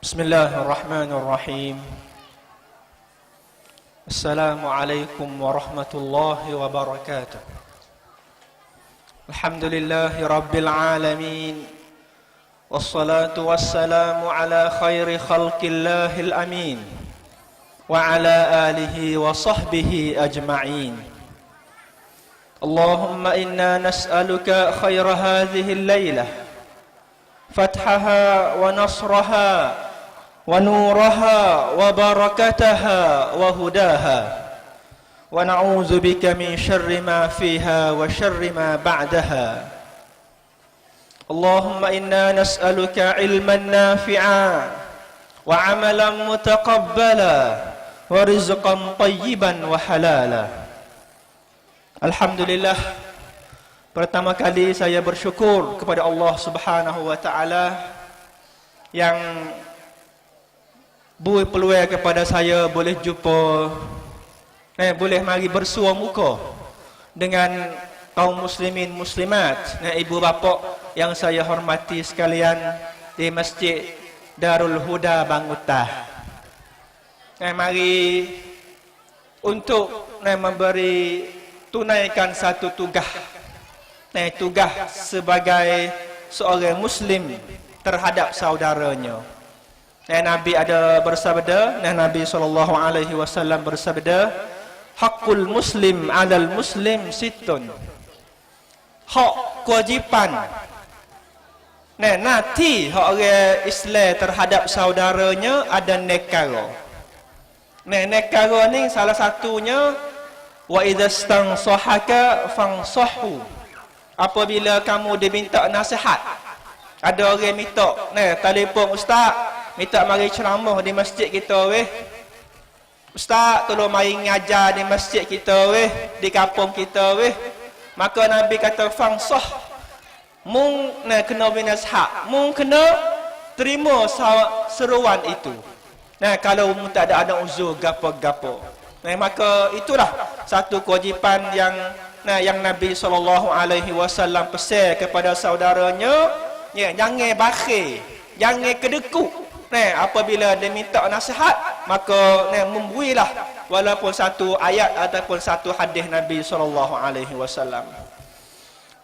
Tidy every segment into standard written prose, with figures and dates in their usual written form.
Bismillahirrahmanirrahim. Assalamualaikum warahmatullahi wabarakatuh. Alhamdulillahi rabbil alamin. Wassalatu wassalamu ala khairi khalqillahil amin. Wa ala alihi wa sahbihi ajma'in. Allahumma inna nas'aluka khaira hadhihi al-lailah, fathaha wa nasraha wa nuraha wa barakataha wa hudaha, wa na'udzu bika min syarri ma fiha wa syarri ma ba'daha. Allahumma inna nas'aluka ilman nafi'a wa amalan mutaqabbala wa rizqan tayyiban wa halala. Alhamdulillah, pertama kali saya bersyukur kepada Allah Subhanahu wa taala yang beri peluang kepada saya boleh jumpa, boleh mari bersua muka dengan kaum muslimin muslimat, ibu bapa yang saya hormati sekalian di Masjid Darul Huda Bangutah. Mari untuk memberi tunaikan satu tugas, tugas sebagai seorang muslim terhadap saudaranya. Nabi ada bersabda, Nabi SAW bersabda, hakul muslim alal muslim situn. Hak kewajipan nanti hak orang Islam terhadap saudaranya ada nekara. Nekara ni salah satunya wa idza stansahaka fansahu. Apabila kamu diminta nasihat, ada orang minta, telefon ustaz, minta mari ceramah di masjid kita weh. Ustaz, tolong mari ngajar di masjid kita weh, di kampung kita weh. Maka Nabi kata fansah, mung kena binasihat, mung kena terima seruan itu. Kalau mung tak ada uzur gapo-gapo. Maka itulah satu kewajipan yang Nabi SAW pesan kepada saudaranya, jangan bakhil, jangan kedekut. Apabila dia minta nasihat, maka memberilah walaupun satu ayat ataupun satu hadis Nabi SAW.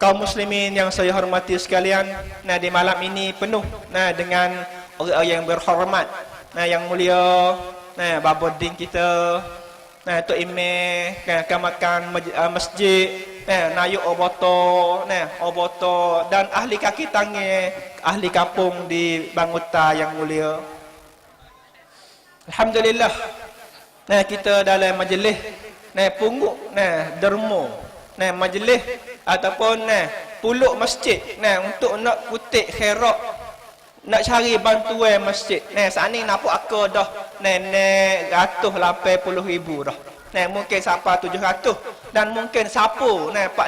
Kaum muslimin yang saya hormati sekalian, di malam ini penuh dengan orang yang berhormat, yang mulia, babodin kita, Tok Imam, kamakan masjid, Nayuk Oboto, dan ahli kaki tangan, ahli kampung di Bangutah yang mulia. Alhamdulillah, kita dalam majlis pungut derma, majlis ataupun puluk masjid untuk nak kutip khairat, nak cari bantuan masjid. Saat ni nampak aku dah ratus 80,000 dah. Mungkin sampai 700 dan mungkin siapa 4-5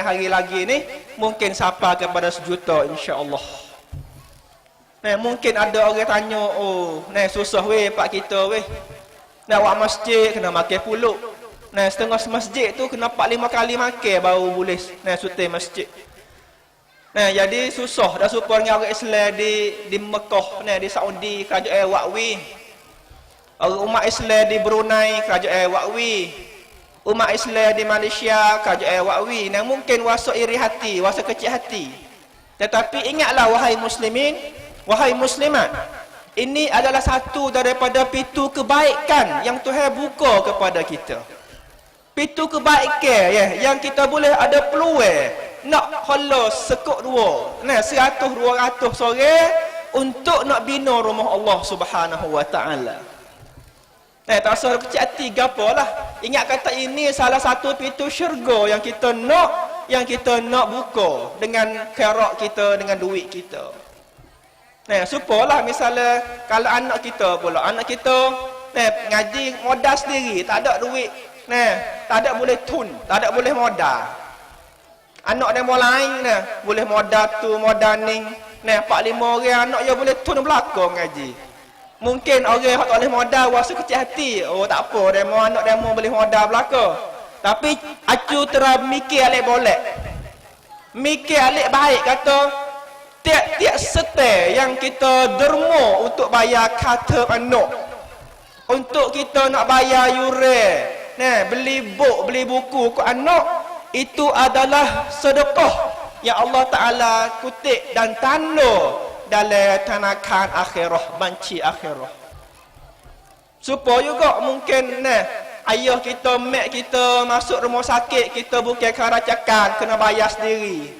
hari lagi ni mungkin sampai kepada 1 juta insya-Allah. Mungkin ada orang tanya, oh susah weh pak kita weh. Nak buat masjid kena makan puluk. Setengah masjid tu kena 4-5 kali makan baru boleh sutai masjid. Jadi susah dah supaya dengan orang Islam di Mekah, di Saudi, kerajaan Wakwi. Umat Islam di Brunei, kerajaan Wakwi. Umat Islam di Malaysia, kerajaan Wakwi. Mungkin wasa iri hati, wasa kecil hati. Tetapi ingatlah wahai muslimin, wahai muslimat, ini adalah satu daripada pintu kebaikan yang Tuhan buka kepada kita. Pintu kebaikan yang kita boleh ada peluang nak halos sekuk dua, 100-200 sore untuk nak bina rumah Allah Subhanahu wa taala. Tak usah kecil hati gapalah. Ingat kata ini salah satu pintu syurga yang kita nak buka dengan khairat kita, dengan duit kita. Supalah misalnya kalau anak kita pula, anak kita ngaji modal sendiri, tak ada duit, tak ada boleh tun, tak ada boleh modal. Anak demo lain boleh modal tu, modal ning, 4-5 orang anak dia boleh tun belakang ngaji. Mungkin orang yang tak boleh modal rasa kecil hati, oh tak apa, demo anak demo boleh modal belakang. Tapi acu terus mikir alik boleh. Mikir alik baik kata, tiap-tiap setel yang kita derma untuk bayar kata anak, untuk kita nak bayar yuran, nah, beli buku ke anak, itu adalah sedekah yang Allah Ta'ala kutip dan tanda dalam tanakan akhirah, banci akhirah. Supaya juga mungkin nah, ayah kita, mak kita masuk rumah sakit, kita bukan keracakan, kena bayar sendiri.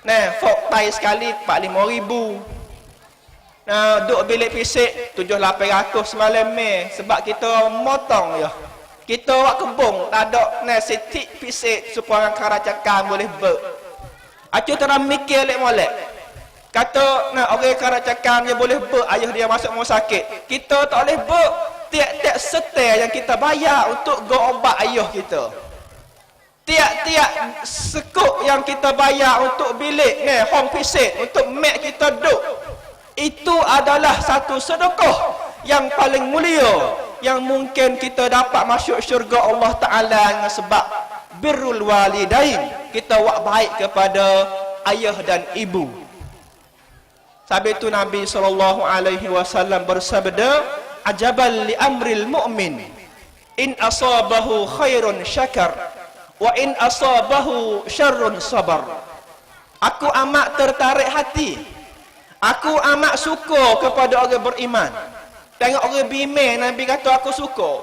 Nah, fok tai sekali 4-5 ribu. Nah, duduk bilik fisik 7-800 semalam ni sebab kita motong ya. Kita buat kebun, tak ada nah setik fisik supaya orang keracakan boleh ber. Acu terang mikir lek molek. Kata nah orang keracakan dia boleh ber, ayah dia masuk rumah sakit. Kita tak boleh ber. Tiap-tiap setel yang kita bayar untuk go obat ayah kita. Tiap-tiap sekuk yang kita bayar untuk bilik ni hong fisik untuk mak kita duduk, itu adalah satu sedekah yang paling mulia yang mungkin kita dapat masuk syurga Allah Ta'ala dengan sebab birrul walidain, kita buat baik kepada ayah dan ibu. Sebab itu Nabi SAW bersabda, ajabal li amril mu'min in asabahu khairun syakar wa in asabahu syarrun sabar. Aku amat tertarik hati, aku amat suka kepada orang beriman. Tengok orang bimbing, Nabi kata aku suka.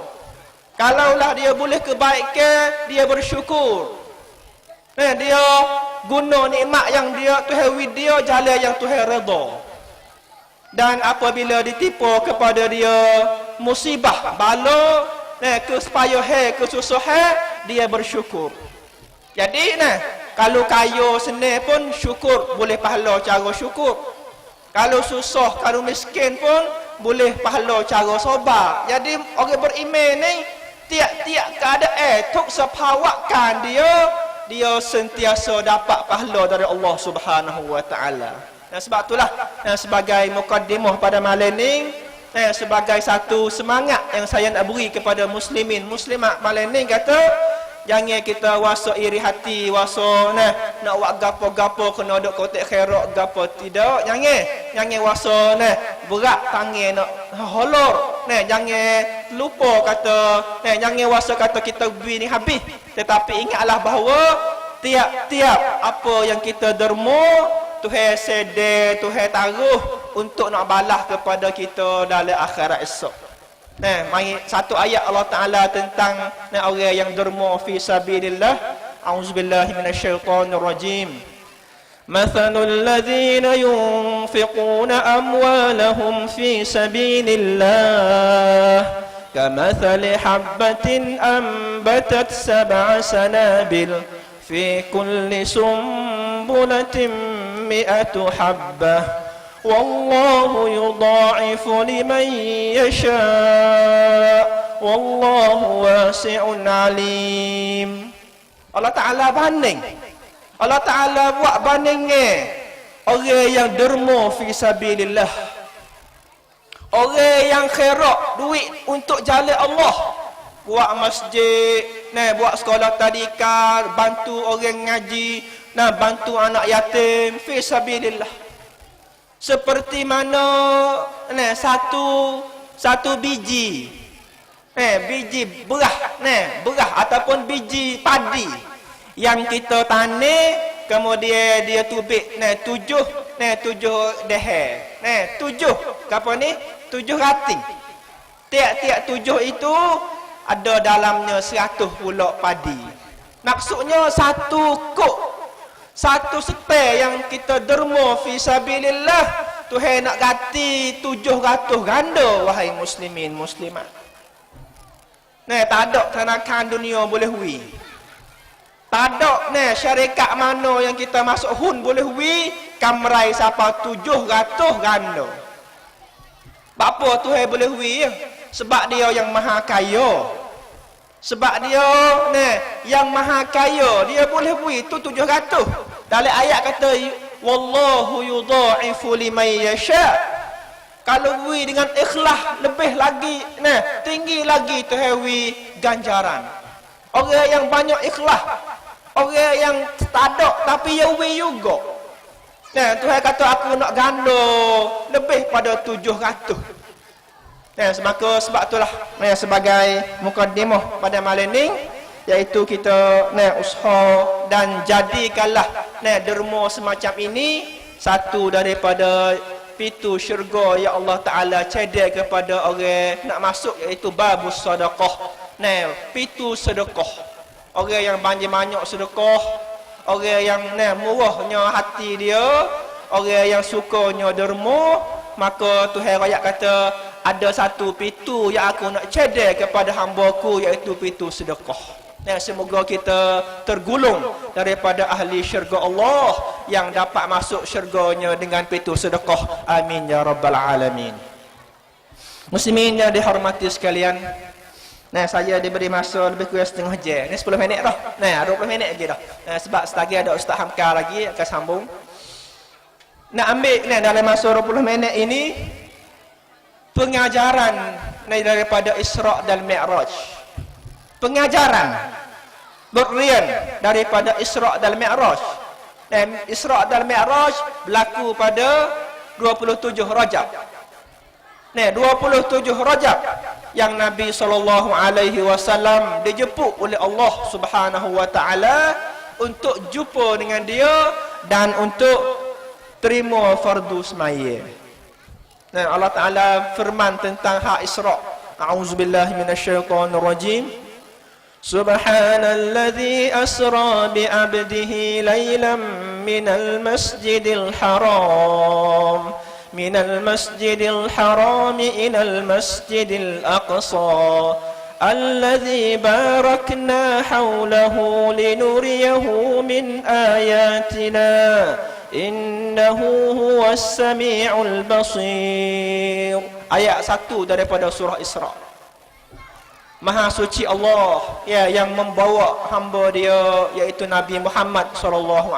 Kalaulah dia boleh kebaikan, dia bersyukur. Dia guna nikmat yang dia Tuhan wid dia, jalan yang Tuhan redha. Dan apabila ditipu kepada dia musibah, bala, kesusahan, kesusahan, dia bersyukur. Jadi kalau kaya senang pun syukur, boleh pahala cara syukur. Kalau susah, kalau miskin pun boleh pahala cara sabar. Jadi orang beriman ni tiap-tiap keadaan tuk sepawakan dia sentiasa dapat pahala dari Allah Subhanahu wa taala. Dan sebab itulah sebagai mukaddimah pada malam ni, sebagai satu semangat yang saya nak beri kepada muslimin muslimat malam ni, kata jangan kita wasa iri hati, wasa nak buat gapo-gapo kena duk kotak khairat gapo tidak. Jangan wasa berat tangan nak holor. Jangan lupa kata jangan wasa kata kita beri ni habis. Tetapi ingatlah bahawa tiap-tiap apa yang kita derma, Tuhan sedar, Tuhan taruh untuk nak balas kepada kita dalam akhirat esok. Mari satu ayat Allah Ta'ala tentang orang yang derma fi sabilillah. A'udzubillahi minasyaitonir rajim. Mathalul ladzina yunfiquna amwalahum fi sabilillah kamathali habbatin ambatat sab'a sanabil fi kulli sumbulatin mi'atu habbah wallahu yudha'ifu liman yasha' wallahu wasi'un alim. Allah Ta'ala banding, Allah Ta'ala buat bandingnya orang yang derma fi sabilillah, orang yang khairat duit untuk jalan Allah, buat masjid, buat sekolah tadika, bantu orang ngaji, bantu anak yatim fi sabilillah. Seperti mana satu biji biji berah ataupun biji padi yang kita tanam, kemudian dia tubik tujuh deher, tujuh rating. Tiap-tiap tujuh itu ada dalamnya 100 pulak padi. Maksudnya satu kok, satu setel yang kita derma fi sabilillah, Tuhan nak ganti 700 ganda, wahai muslimin muslimat. Tak ada tanakan dunia boleh hui. Tak ada syarikat mana yang kita masuk hun boleh hui kamrai siapa 700 ganda. Apa Tuhan boleh hui? Sebab dia yang maha kaya. Sebab dia yang maha kaya, dia boleh beri tu 700. Dalam ayat kata wallahu yudha'ifu liman yasha'. Kalau beri dengan ikhlas lebih lagi tinggi lagi Tuhan beri ganjaran. Orang yang banyak ikhlas, orang yang tak ada tapi dia beri juga. Nah, Tuhan kata aku nak ganda lebih pada 700. Nah, sebab itulah sebagai mukadimah pada malam ni, iaitu kita usaha dan jadikanlah derma semacam ini satu daripada pintu syurga yang Allah Taala cedek kepada orang nak masuk, iaitu babus sedekah. Pintu sedekah. Orang yang banyak sedekah, orang yang murahnya hati dia, orang yang sukanya derma, maka Tuhan rakyat kata ada satu pintu yang aku nak cedek kepada hamba-Ku, iaitu pintu sedekah. Semoga kita tergulung daripada ahli syurga Allah yang dapat masuk syurganya dengan pintu sedekah. Amin ya rabbal alamin. Muslimin yang dihormati sekalian, saya diberi masa lebih kurang setengah jam. Ni 10 minit dah. 20 minit lagi dah. Sebab setagi ada Ustaz Hamka lagi akan sambung. Nak ambil dalam masa 20 minit ini pengajaran daripada Isra' dan Mi'raj. Pengajaran berian daripada Isra' dan Mi'raj. Isra' dan Mi'raj berlaku pada 27 Rajab. 27 Rajab yang Nabi SAW dijemput oleh Allah Subhanahu wa taala untuk jumpa dengan dia dan untuk terima fardu semaya. Allah Taala firman tentang hak Isra'. A'udzubillahi minasyaitonirrajim. Subhanalladzi asra bi 'abdihi lailan minal masjidil haram من المسجد الحرام إلى المسجد الأقصى الذي باركنا حوله لنريه من آياتنا إنه هو السميع البصير. Ayat 1 daripada surah Isra'. Maha suci Allah yang membawa hamba dia, iaitu Nabi Muhammad SAW,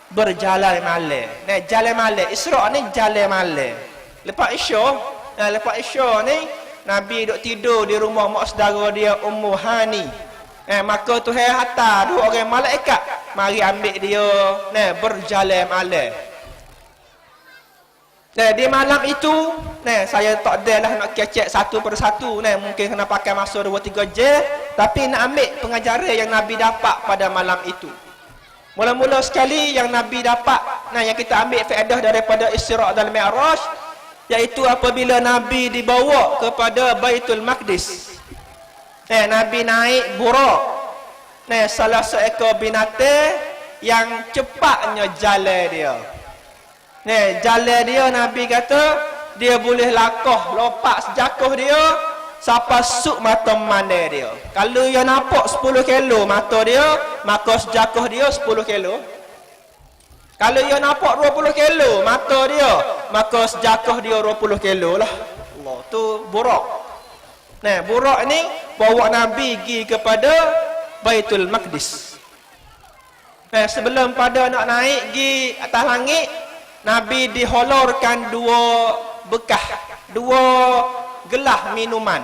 berjalan malam. Jalan malam. Isra' ni jalan malam. Lepas Isya' ni Nabi duk tidur di rumah mak saudara dia Ummu Hani. Maka Tuhan hantar 2 orang malaikat mari ambil dia berjalan malam. Di malam itu saya tak adalah nak kecek satu persatu, mungkin kena pakai masa 2-3 jam, tapi nak ambil pengajaran yang Nabi dapat pada malam itu. Mula-mula sekali yang Nabi dapat, yang kita ambil faedah daripada Isra' dan Mi'raj, iaitu apabila Nabi dibawa kepada Baitul Maqdis. Nabi naik burak. Salah seekor binatang yang cepatnya jalan dia. Jalan dia, Nabi kata dia boleh lakoh lompat sejakuh dia sampai suk mata mana dia. Kalau dia nampak 10 kilo mata dia, maka sejakuh dia 10 kilo. Kalau dia nampak 20 kilo mata dia, maka sejakuh dia 20 kilo lah. Allah, tu burak. Burak ni bawa Nabi pergi kepada Baitul Maqdis. Sebelum pada nak naik pergi atas langit, Nabi diholorkan 2 gelas minuman.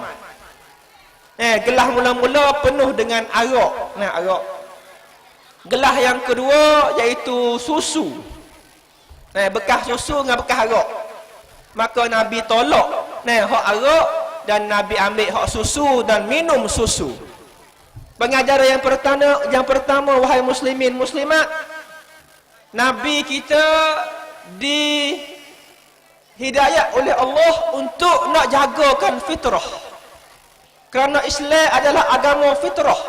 Gelas mula-mula penuh dengan arak. Arak. Gelas yang kedua iaitu susu. Bekas susu dengan bekas arak. Maka Nabi tolak hak arak dan Nabi ambil hak susu dan minum susu. Pengajaran yang pertama wahai muslimin muslimat, Nabi kita hidayat oleh Allah untuk nak jagakan fitrah. Kerana Islam adalah agama fitrah.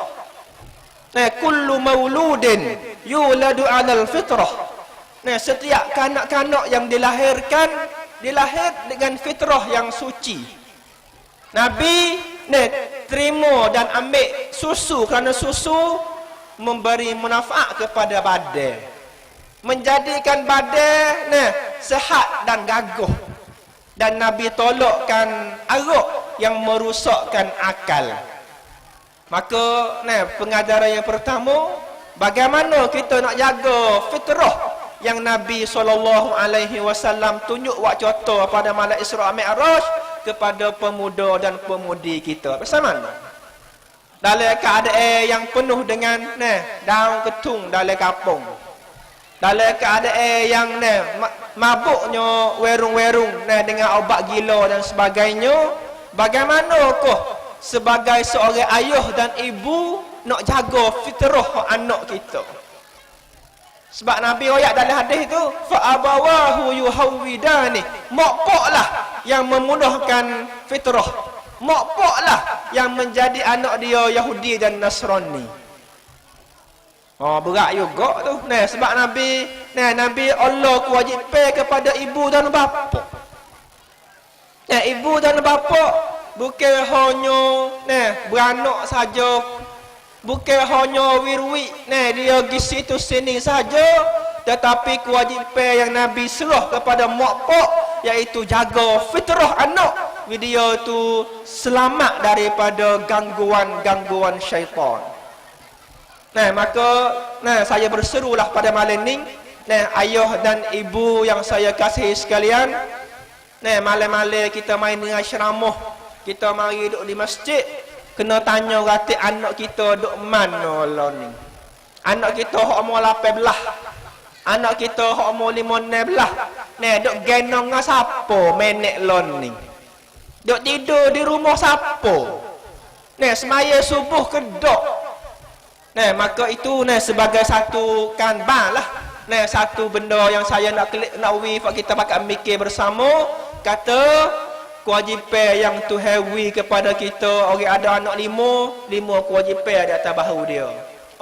Kullu mauludin yuladu 'alal fitrah. Setiap kanak-kanak yang dilahir dengan fitrah yang suci. Nabi terima dan ambil susu kerana susu memberi manfaat kepada badan, menjadikan badan sehat dan gagah. Dan Nabi tolakkan arak yang merosakkan akal. Maka pengajaran yang pertama, bagaimana kita nak jaga fitrah yang Nabi SAW tunjuk buat contoh pada malam Isra' Mi'raj kepada pemuda dan pemudi kita. Bersama dalam keadaan yang penuh dengan daun ketung dalam kampung, dalam keadaan yang mabuknya werung-werung dengan obat gila dan sebagainya, bagaimanakah sebagai seorang ayah dan ibu nak jaga fitrah anak kita? Sebab Nabi royak dalam hadis itu, fa abawahu yuhawidani, mak paklah yang memudahkan fitrah, mak paklah yang menjadi anak dia Yahudi dan Nasrani. Oh, berat juga tu. Sebab Nabi Allah kewajipan kepada ibu dan bapa. Ibu dan bapa bukan hanya beranak saja, bukan hanya wirwi dia pergi situ sini saja, tetapi kewajipan yang Nabi serah kepada mak pak iaitu jaga fitrah anak, dia tu selamat daripada gangguan-gangguan syaitan. Maka saya berserulah pada malam ni, ayah dan ibu yang saya kasihi sekalian, malam-malam kita main dengan ceramah, kita mari duduk di masjid, kena tanya ratik anak kita duduk mana lah ni. Anak kita hak umur 18, anak kita hak umur 15, duduk genong dengan siapa menek lah ni. Duduk tidur di rumah siapa, semaya subuh kedok. Maka itu sebagai satu kanban lah, satu benda yang saya nak kita pakai mikir bersama. Kata kewajipan yang Tuhan wi kepada kita, orang ada anak 5 kewajipan di atas bahu dia.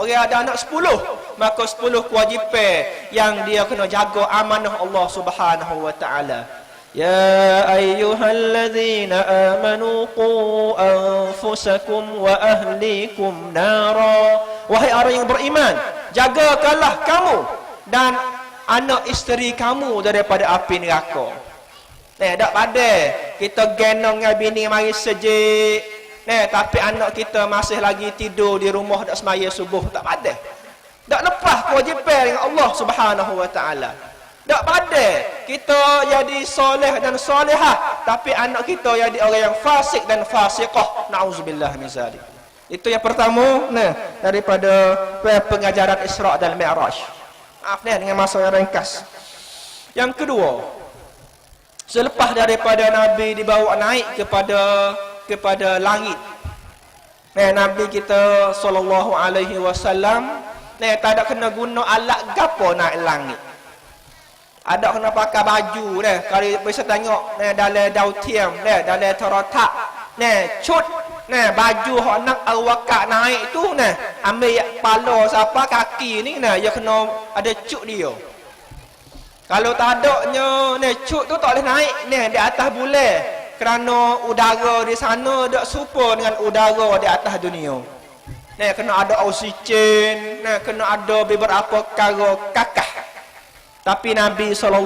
Orang ada anak 10, maka 10 kewajipan yang dia kena jaga amanah Allah Subhanahu wa taala. Ya ayyuhalladzina amanu qu anfusakum wa ahlikum nara. Wahai orang yang beriman, jagakanlah kamu dan anak isteri kamu daripada api neraka. Tak pada kita genong dengan bini mari sejik, tapi anak kita masih lagi tidur di rumah dak semaya subuh, tak pada. Tak lepas kewajipan dengan Allah Subhanahu wa taala. Tak pada kita jadi soleh dan solehah, tapi anak kita jadi orang yang fasik dan fasiqah. Nauzubillah min zalik. Itu yang pertama daripada pengajaran Isra dan Mi'raj. Maaf dengan masa yang ringkas. Yang kedua, selepas daripada Nabi dibawa naik kepada langit, Nabi kita sallallahu alaihi wasallam tak ada kena guna alat gapo naik langit. Ada kena pakai baju kalau bisa tengok dalam dautiam dalam teratak cut baju hok nak awak naik tu ambil kepala siapa kaki ni dia kena ada cut dia. Kalau tak adanya cut tu tak boleh naik di atas bulan, kerana udara di sana tak serupa dengan udara di atas dunia. Kena ada oksigen, kena ada beberapa perkara kakah. Tapi Nabi SAW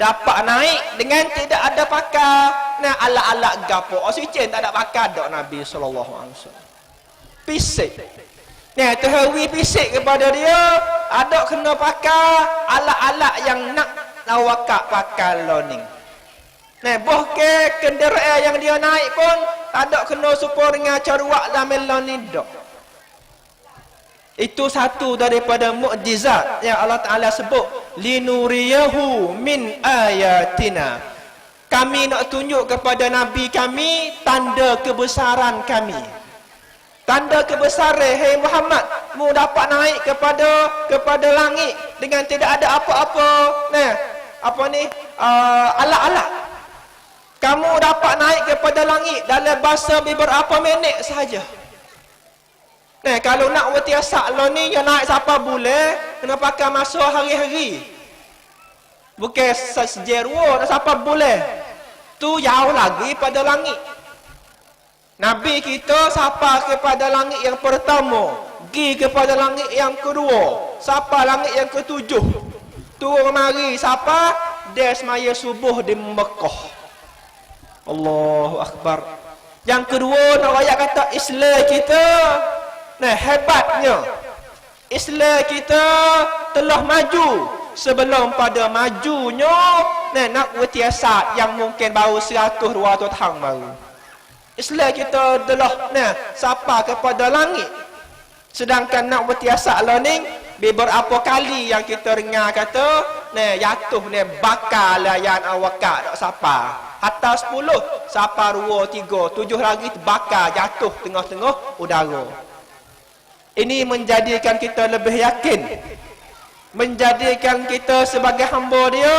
dapat naik dengan tidak ada pakai alat-alat gapo. Oksigen tak ada pakai dak Nabi SAW. Pisik. Tuhan pisik kepada dia, ada kena pakai alat-alat yang nak lawakak pakai loning. Bahkan kenderaan yang dia naik pun tak ada kena supaya dengan caruak dan loning dak. Itu satu daripada mukjizat yang Allah Ta'ala sebut, linuriyahu min ayatina. Kami nak tunjuk kepada Nabi kami tanda kebesaran kami. Tanda kebesaran, hei Muhammad, mu dapat naik kepada langit dengan tidak ada apa-apa alat-alat. Kamu dapat naik kepada langit dalam bahasa beberapa minit sahaja. Kalau nak bertiasak lo ni, yang naik siapa boleh, kena pakai masa hari-hari. Bukan sejerua, siapa boleh. Tu jauh lagi pada langit. Nabi kita siapa kepada langit yang pertama, pergi kepada langit yang kedua, siapa langit yang ketujuh. Turun mari siapa? Dia semaya subuh di Mekah. Allahu Akbar. Yang kedua, nak rakyat kata Islam kita hebatnya. Islam kita telah maju sebelum pada majunya nak bertiasat yang mungkin baru 100-200 tahun baru. Islam kita telah sapa kepada langit. Sedangkan nak bertiasat learning Beberapa kali yang kita dengar kata, jatuh bakal layan awakak tak siapa. Hatta 10, siapa 2, 3, 7 lagi bakal jatuh tengah-tengah udara. Ini menjadikan kita lebih yakin. Menjadikan kita sebagai hamba dia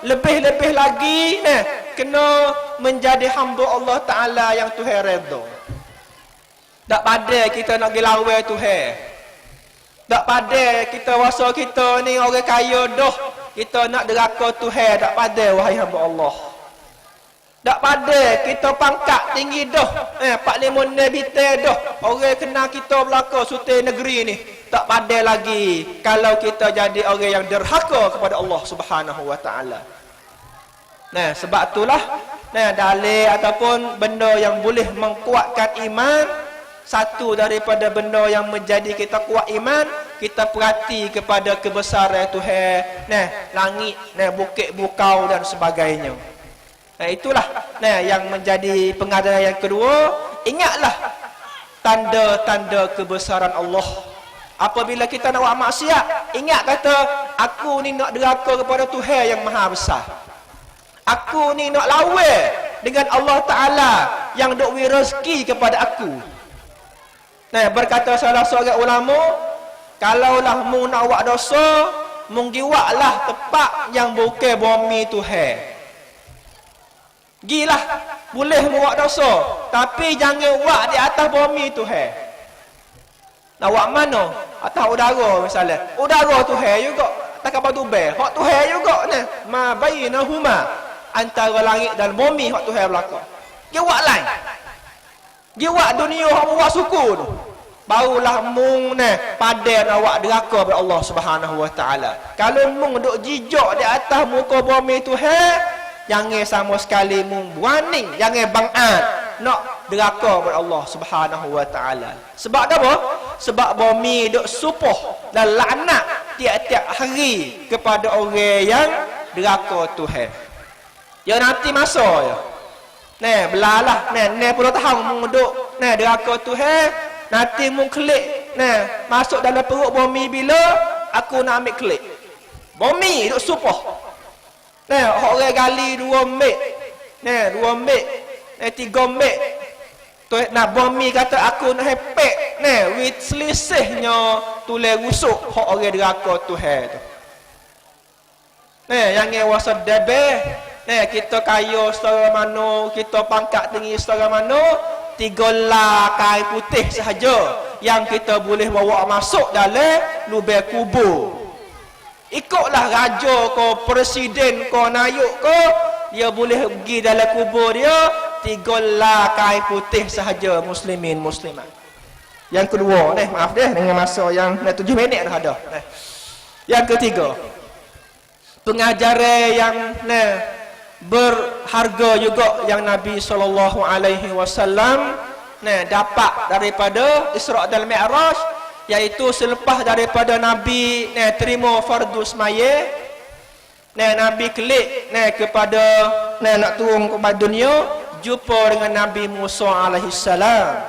lebih-lebih lagi kena menjadi hamba Allah Ta'ala yang Tuhan redha. Tak pada kita nak pergi lawan Tuhan. Tak pada kita rasa kita ni orang kaya dah, kita nak deraka Tuhan. Tak pada wahai hamba Allah. Tak pada kita pangkat tinggi dah, 4-5 nebite dah, orang kenal kita belaka sultan negeri ni. Tak pada lagi kalau kita jadi orang yang derhaka kepada Allah Subhanahu wa taala. Sebab itulah dalil ataupun benda yang boleh mengkuatkan iman. Satu daripada benda yang menjadi kita kuat iman, kita perhati kepada kebesaran Tuhan, langit, bukit bukau dan sebagainya. Itulah yang menjadi pengajaran yang kedua. Ingatlah tanda-tanda kebesaran Allah. Apabila kita nak buat maksiat, ingat kata, aku ni nak deraka kepada Tuhan yang maha besar. Aku ni nak lawan dengan Allah Ta'ala yang duk beri rezeki kepada aku. Berkata salah seorang ulama, kalaulah mu nak buat dosa, mu giwaklah tempat yang bukan bumi Tuhan. Gilah, boleh mu buat dosa, tapi jangan buat di atas bumi Tuhan. Nak buat mana? Atas udara misalnya. Udara Tuhan juga, tak apa tu bel. Hak Tuhan juga ma bainahuma, antara langit dan bumi hak Tuhan belaka. Dia buat lain. Dia buat dunia hak buat suku tu. Barulah mung pada nak buat deraka kepada Allah Subhanahu wa taala. Kalau mung duk jijak di atas muka bumi Tuhan, jangan sama sekali mung berani, jangan bang'at nak deraka kepada Allah Subhanahu wa taala. Sebab apa? Sebab bumi duk supuh dan laknat tiap-tiap hari kepada orang yang deraka Tuhan. Ya nanti masa ya. Belalah 60 tahun mung duk deraka Tuhan. Nanti mu klik masuk dalam perut bumi bila aku nak ambil klik. Bumi duk supuh. Orang gali 2 mek. 2 mek. 3 mek. Bumi kata aku nak hepek. With selisihnya tulis rusuk hak orang deraka Tuhan tu. Yang wasa debeh. Kita kaya setara mana, kita pangkat tinggi setara mana, 3 kain putih sahaja yang kita boleh bawa masuk dalam lubang kubur. Ikutlah raja ke presiden ke nayuk ke, dia boleh pergi dalam kubur dia, 3 kain putih sahaja muslimin muslimat. Yang kedua maaf dengan masa yang 7 minit dah ada. Yang ketiga, pengajaran yang berharga juga yang Nabi SAW dapat daripada Isra' dan Mi'raj, iaitu selepas daripada Nabi terima fardu semaya, Nabi klik kepada nak turun ke dunia, jumpa dengan Nabi Musa alaihissalam.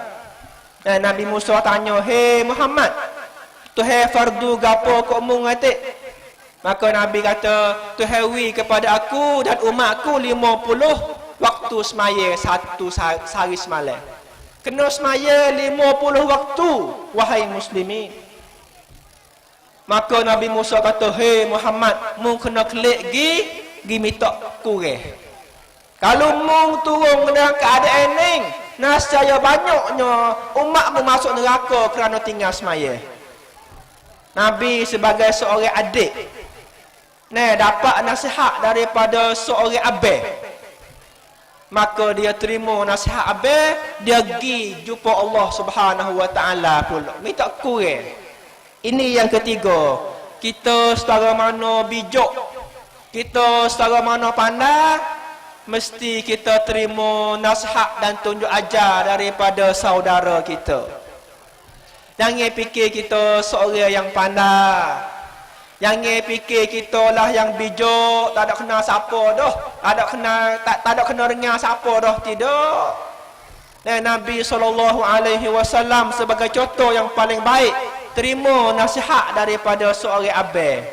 Nabi Musa tanya, "Hei Muhammad, Tuhan fardu gapo kok mu ngatik?" Maka Nabi kata, Tuhan kepada aku dan umatku 50 waktu semaya 1 sehari semalam. Kena semaya 50 waktu, wahai muslimin. Maka Nabi Musa kata, "Hei Muhammad, mu kena kelik gi minta kurang. Kalau mu turun dalam keadaan ni, nascaya banyaknya umatmu masuk neraka kerana tinggal semaya." Nabi sebagai seorang adik dapat nasihat daripada seorang abang, maka dia terima nasihat abang, dia pergi jumpa Allah Subhanahu wa taala pula minta kurang. Ini yang ketiga, kita setara mana bijak, kita setara mana pandai, mesti kita terima nasihat dan tunjuk ajar daripada saudara kita. Jangan fikir kita seorang yang pandai, jangan fikir kita lah yang bijak, tak ada kenal siapa dah, tak ada kenal dengar siapa dah, tidak. Nabi SAW sebagai contoh yang paling baik, terima nasihat daripada seorang abang.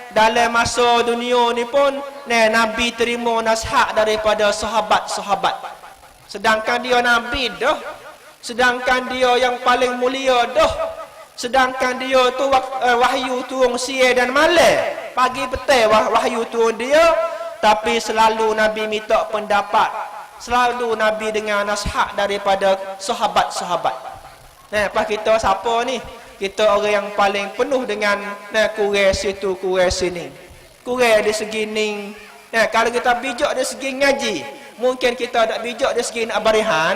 Dalam masa dunia ni pun Nabi terima nasihat daripada sahabat-sahabat. Sedangkan dia Nabi dah, sedangkan dia yang paling mulia dah, sedangkan dia tu wahyu turun siang dan malam, pagi petang wahyu turun dia, tapi selalu Nabi minta pendapat, selalu Nabi dengar nasihat daripada sahabat-sahabat. Apa kita siapa ni? Kita orang yang paling penuh dengan kurang situ, kurang sini. Kurang dari segi ni. Kalau kita bijak dari segi ngaji, mungkin kita tak bijak dari segi nak barihan.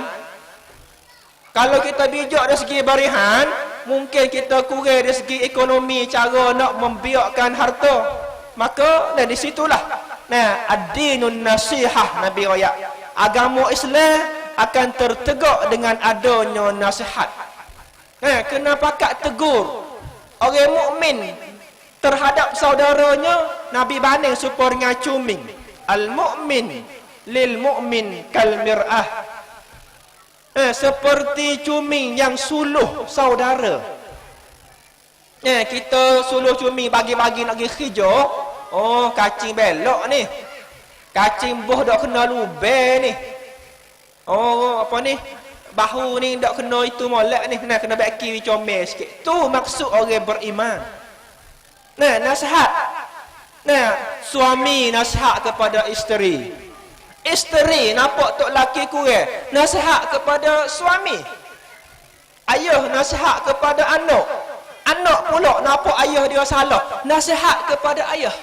Kalau kita bijak dari segi barihan, mungkin kita kurang dari segi ekonomi, cara nak membiakkan harta. Maka di situlah ad-dinun nasihah, Nabi raya. Agama Islam akan tertegak dengan adanya nasihat. Kena pakat tegur orang mukmin terhadap saudaranya. Nabi banding supaya dengan cuming. Al-mu'min lil mu'min kal mir'ah. Seperti cuming yang suluh saudara. Kita suluh cuming bagi-bagi nak pergi hijau. Oh, kacing belok ni. Kacing boh dak kena lubang ni. Oh, apa ni? Bahu ni tak kena itu molek ni, kena baki comel sikit. Tu maksud orang beriman. Nasihat. Suami nasihat kepada isteri. Isteri nampak tok laki kurang, nasihat kepada suami. Ayah nasihat kepada anak. Anak pula nampak ayah dia salah, nasihat kepada ayah.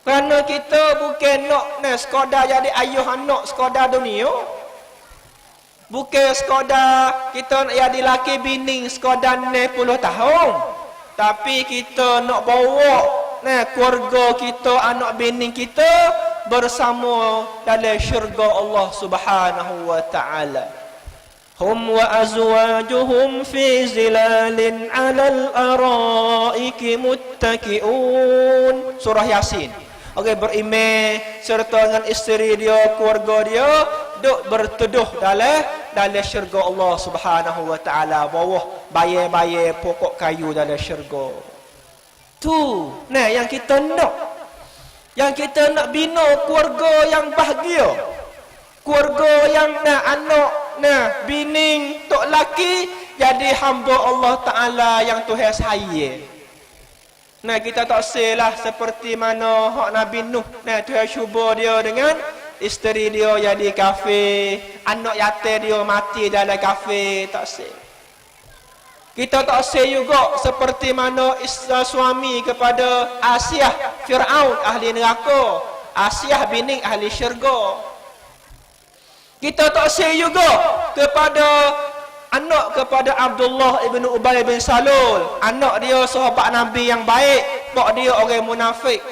Kerana kita bukan nak sekadar jadi ayah anak sekadar dunia. Bukan sekadar kita nak jadi laki bini sekadar 60 tahun. Tapi kita nak bawa keluarga kita, anak bini kita bersama dalam syurga Allah Subhanahu wa taala. Hum wa azwajuhum fi zilalin 'alal araiki muttaqiun. Surah Yasin. Orang beriman serta dengan isteri dia, keluarga dia duk berteduh dalam syurga Allah Subhanahu wa taala, bawah bayar-bayar pokok kayu dalam syurga. Tu yang kita nak. Yang kita nak bina keluarga yang bahagia. Keluarga yang anak bini tok laki jadi hamba Allah taala yang Tuhan sayang. Kita tak selah seperti mana hak Nabi Nuh. Tuhan cuba dia dengan isteri dia jadi kafir, anak yatim dia mati dalam kafir, tak sah. Kita tak sah juga seperti mana suami kepada Asiah Firaun ahli neraka, Asiah bini ahli syurga. Kita tak sah juga kepada anak kepada Abdullah ibn Ubay bin Salul, anak dia sahabat Nabi yang baik, pak dia orang munafik.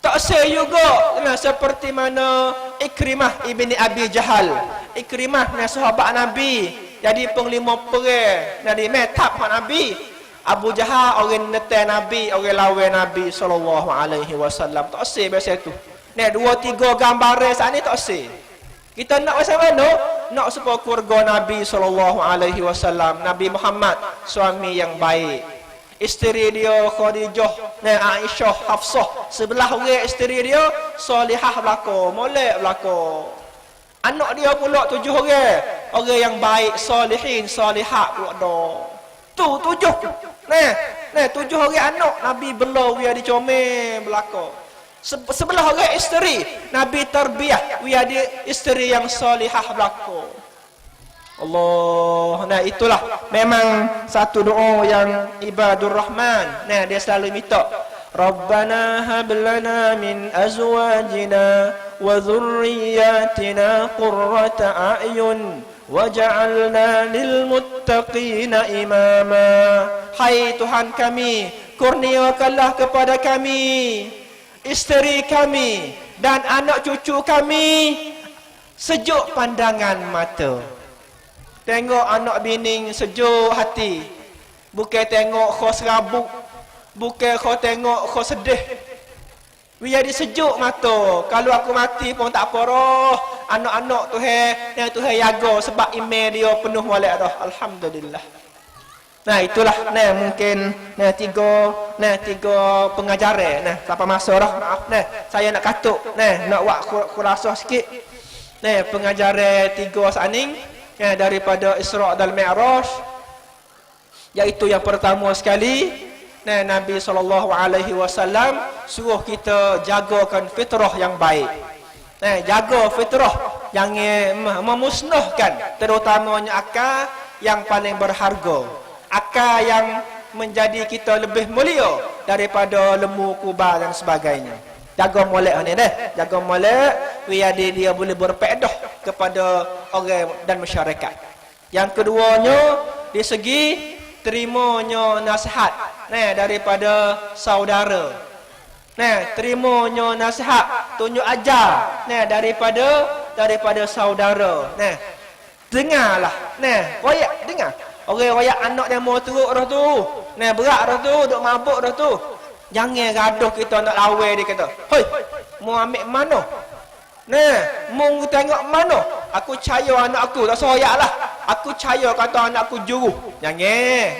Tak sah juga seperti mana Ikrimah ibni Abi Jahal. Ikrimah sahabat Nabi, jadi penglima perang, jadi metap Nabi. Abu Jahal orang netai Nabi, orang lawan Nabi sallallahu alaihi wasallam. Tak sah biasa tu. 2-3 gambaran saat ni tak sah. Kita nak macam mana? Nak supaya keluarga Nabi sallallahu alaihi wasallam, Nabi Muhammad suami yang baik. Isteri dia Khadijah, Aisyah, Hafsah, sebelah orang isteri dia solihah belaka, molek belaka. Anak dia pula 7 orang, orang yang baik, solihin, solihat pula dah. Tu 7. 7 orang anak Nabi bela dia dicomel belaka. Sebelah orang isteri Nabi tarbiyah dia ada isteri yang salihah belaka. Allah, itulah memang satu doa yang ibadur rahman. Dia selalu minta, Rabbana hab lana min azwajina wa dhurriyyatina qurrata a'yun waj'alna lil muttaqina imama. Hai Tuhan kami, kurniakanlah kepada kami, isteri kami dan anak cucu kami sejuk pandangan mata. Tengok anak bini sejuk hati. Bukan tengok kau serabut, bukan kau tengok kau sedih. Jadi sejuk mata. Kalau aku mati pun tak apa roh. anak-anak Tuhan jaga sebab email dia penuh balik dah. Alhamdulillah. Nah itulah mungkin tiga pengajaran tanpa masa dah. Maaf saya nak katuk nak buat kurasa sikit. Pengajaran tiga saning daripada Isra' dan Mi'raj, iaitu yang pertama sekali Nabi SAW suruh kita jagakan fitrah yang baik. Jaga fitrah yang memusnahkan terutamanya akal yang paling berharga, akal yang menjadi kita lebih mulia daripada lembu kubah dan sebagainya. Jaga molek ni jaga molek biar dia boleh berfaedah kepada orang dan masyarakat. Yang keduanya di segi terimanya nasihat daripada saudara. Terimanya nasihat, tunjuk ajar daripada saudara. Dengarlah. Royak dengar. Orang royak anak dia mau teruk dah tu. Berat dah tu, duk mabuk dah tu. Jangan gaduh kita nak lawan dia kata. Hoi, mau ambil mana? Mau tengok mana? Aku percaya anak aku, tak soyak lah. Aku percaya kata anak aku juru. Jangan.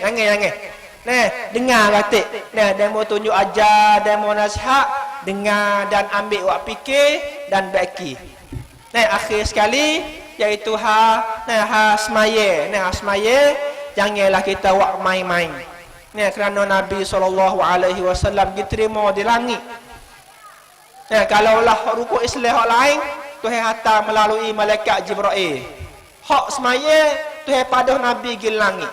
Dengar katik. Dia mau tunjuk ajar, dia mau nasihat, dengar dan ambil wak fikir dan baiki. Akhir sekali iaitu semaya. Janganlah kita wak main-main. Kerana Nabi SAW diterima di langit. Kalaulah rukuk Islam hak lain, Tuhan hantar melalui malaikat Jibril. Hak semaya Tuhan padah Nabi pergi langit.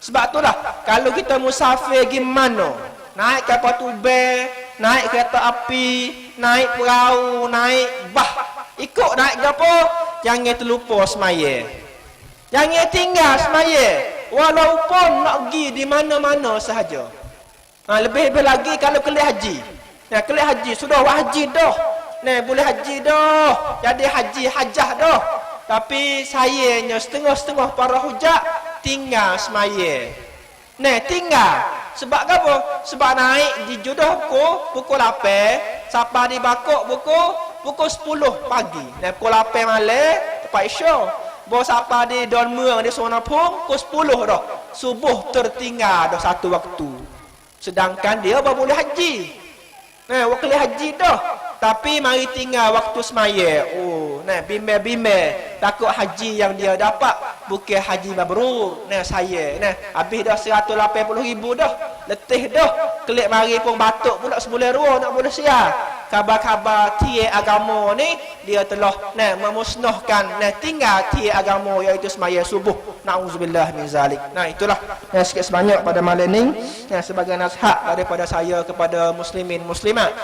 Sebab itulah kalau kita musafir pergi mana, naik kapal tubel, naik kereta api, naik perahu, naik bah, ikut naik apa, jangan terlupa semaya. Jangan tinggal semaya, walaupun nak pergi di mana-mana sahaja. Lebih-lebih lagi kalau kelih haji. Kelih haji sudah haji dah. Boleh haji dah. Jadi haji hajah dah. Tapi sayangnya setengah-setengah para hujak tinggal semaya. Tinggal. Sebab apa? Sebab naik di Judah pukul 8, sampai di Bakok pukul 10 pagi. Pukul 8 malam tempat Isya. Bawa sampai di Don Muang di Sonapung pukul 10 dah. Subuh tertinggal dah satu waktu. Sedangkan dia baru boleh haji. Wakil haji dah. Tapi mari tinggal waktu semaya. Bimbel-bimbel. Takut haji yang dia dapat bukan haji mabrur. Saya. Habis dah 180,000 dah. Letih dah. Kelik mari pun batuk pula sebulan dua nak boleh siap. Kabar-kabar tiada agama ni dia telah memusnahkan tinggal tiada agama iaitu semaya subuh. Nauzubillah min zalik. Itulah sikit sebanyak pada malam ni sebagai nasihat daripada saya kepada muslimin muslimat.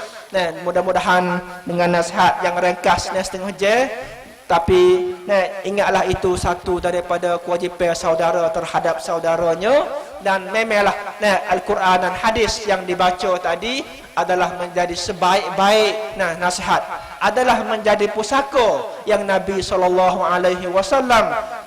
Mudah-mudahan dengan nasihat yang ringkas setengah jam, tapi ingatlah itu satu daripada kewajipan saudara terhadap saudaranya. Dan memanglah Al-Quran dan hadis yang dibaca tadi adalah menjadi sebaik-baik nasihat, adalah menjadi pusaka yang Nabi SAW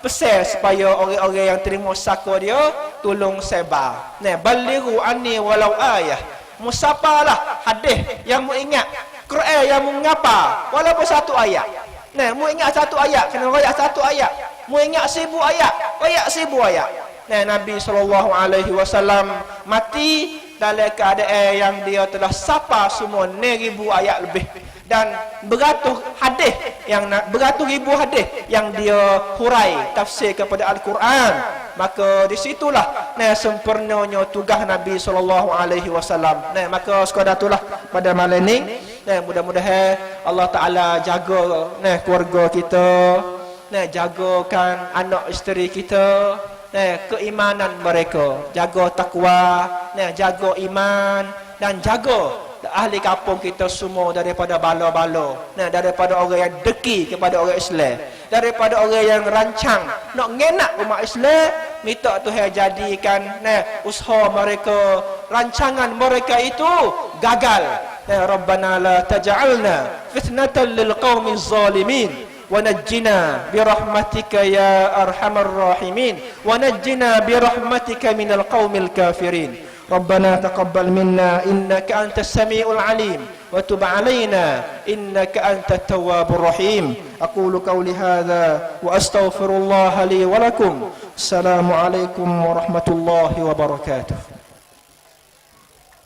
pesan supaya orang-orang yang terima pusaka dia tolong sebar. Balighu anni walau ayah. Musapalah hadis yang mu ingat, Quran yang mu ngapa walaupun satu ayat. Mu ingat satu ayat, kena royak satu ayat. Mu ingat 1000 ayat, royak 1000 ayat. Nabi SAW mati dalam keadaan yang dia telah sapa semua 1000 ayat lebih, dan beratus ribu hadis yang dia hurai tafsir kepada Al-Quran. Maka di situlah sempurnanya tugas Nabi SAW. Maka sekadar itulah pada malam ni. Mudah-mudahan Allah Ta'ala jaga keluarga kita, jagakan anak isteri kita, keimanan mereka, jaga takwa, jaga iman, dan jaga ahli kampung kita semua daripada bala-bala, daripada orang yang deki kepada orang Islam, daripada orang yang rancang nak ngenak umat Islam. Minta Tuhan jadikan usaha mereka, rancangan mereka itu gagal. Rabbana la taj'alna fitnatan lil qaumiz zalimin ونجنا برحمتك يا أرحم الراحمين ونجنا برحمتك من القوم الكافرين ربنا تقبل منا إنك أنت السميع العليم وتب علينا إنك أنت التواب الرحيم. أقول قولي هذا وأستغفر الله لي ولكم. السلام عليكم ورحمة الله وبركاته.